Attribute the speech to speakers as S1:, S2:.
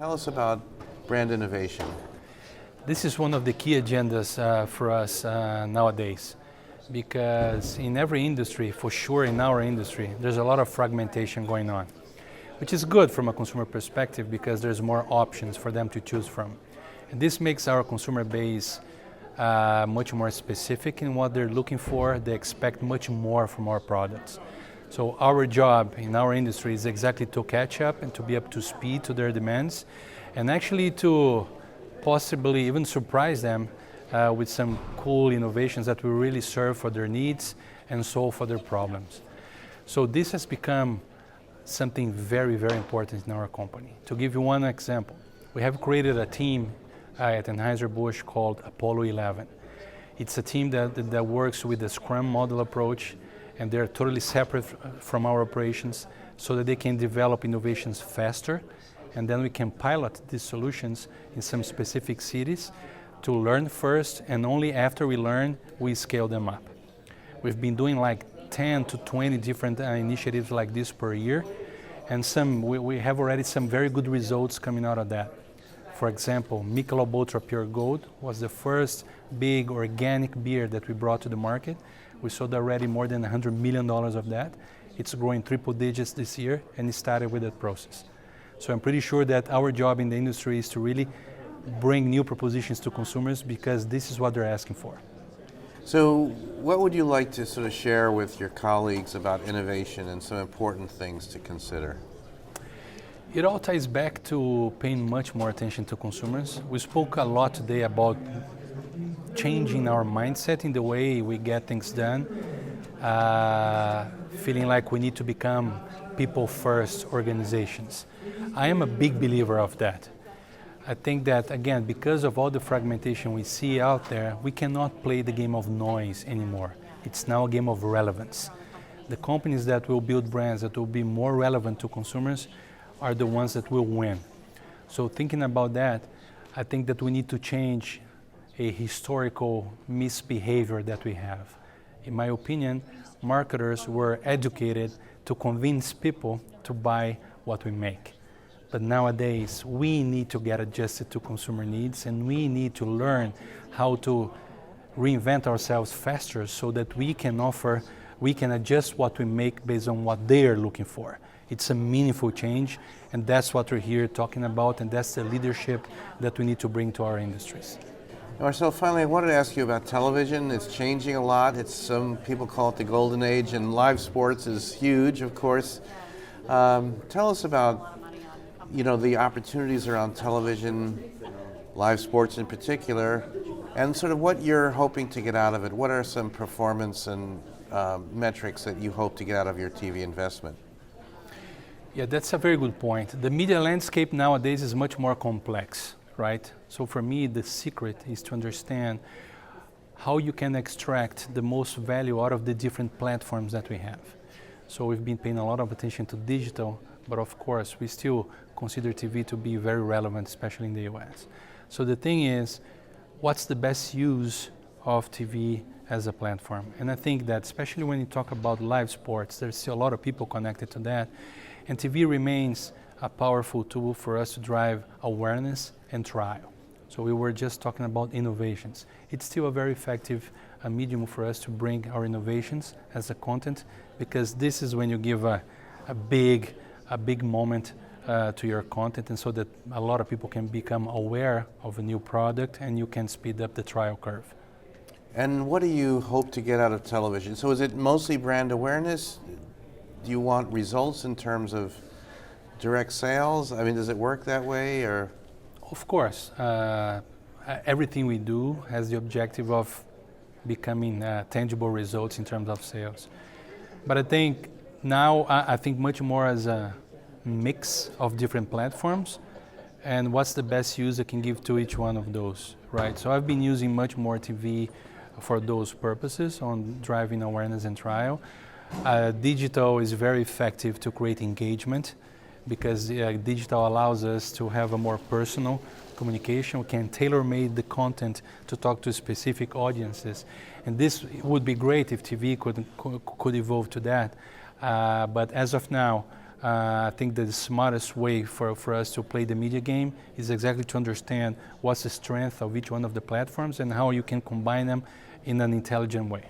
S1: Tell us about brand innovation.
S2: This is one of the key agendas for us nowadays, because in every industry, for sure in our industry, there's a lot of fragmentation going on, which is good from a consumer perspective because there's more options for them to choose from. And this makes our consumer base much more specific in what they're looking for. They expect much more from our products. So our job in our industry is exactly to catch up and to be up to speed to their demands, and actually to possibly even surprise them with some cool innovations that will really serve for their needs and solve for their problems. So this has become something very, very important in our company. To give you one example, we have created a team at Anheuser-Busch called Apollo 11. It's a team that works with the Scrum model approach, and they're totally separate from our operations so that they can develop innovations faster, and then we can pilot these solutions in some specific cities to learn first, and only after we learn, we scale them up. We've been doing like 10 to 20 different initiatives like this per year, and we have already some very good results coming out of that. For example, Michelob Ultra Pure Gold was the first big organic beer that we brought to the market. We sold already more than $100 million of that. It's growing triple digits this year, and it started with that process. So I'm pretty sure that our job in the industry is to really bring new propositions to consumers because this is what they're asking for.
S1: So what would you like to sort of share with your colleagues about innovation and some important things to consider?
S2: It all ties back to paying much more attention to consumers. We spoke a lot today about changing our mindset in the way we get things done, feeling like we need to become people-first organizations. I am a big believer of that. I think that, again, because of all the fragmentation we see out there, we cannot play the game of noise anymore. It's now a game of relevance. The companies that will build brands that will be more relevant to consumers are the ones that will win. So thinking about that, I think that we need to change a historical misbehavior that we have. In my opinion, marketers were educated to convince people to buy what we make. But nowadays, we need to get adjusted to consumer needs, and we need to learn how to reinvent ourselves faster so that we can adjust what we make based on what they are looking for. It's a meaningful change, and that's what we're here talking about, and that's the leadership that we need to bring to our industries.
S1: Marcel, finally, I wanted to ask you about television. It's changing a lot. Some people call it the golden age, and live sports is huge, of course. Tell us about, the opportunities around television, live sports in particular, and sort of what you're hoping to get out of it. What are some performance and metrics that you hope to get out of your TV investment?
S2: Yeah, that's a very good point. The media landscape nowadays is much more complex, right? So for me, the secret is to understand how you can extract the most value out of the different platforms that we have. So we've been paying a lot of attention to digital, but of course, we still consider TV to be very relevant, especially in the US. So the thing is, what's the best use of TV as a platform? And I think that especially when you talk about live sports, there's still a lot of people connected to that. And TV remains a powerful tool for us to drive awareness and trial. So we were just talking about innovations. It's still a very effective medium for us to bring our innovations as a content, because this is when you give a big moment to your content, and so that a lot of people can become aware of a new product and you can speed up the trial curve.
S1: And what do you hope to get out of television? So is it mostly brand awareness? Do you want results in terms of direct sales? I mean, does it work that way, or?
S2: Of course. Everything we do has the objective of becoming tangible results in terms of sales. But I think now, I think much more as a mix of different platforms and what's the best use I can give to each one of those, right? So I've been using much more TV for those purposes on driving awareness and trial. Digital is very effective to create engagement because digital allows us to have a more personal communication. We can tailor-made the content to talk to specific audiences. And this would be great if TV could evolve to that. But as of now, I think that the smartest way for us to play the media game is exactly to understand what's the strength of each one of the platforms and how you can combine them in an intelligent way.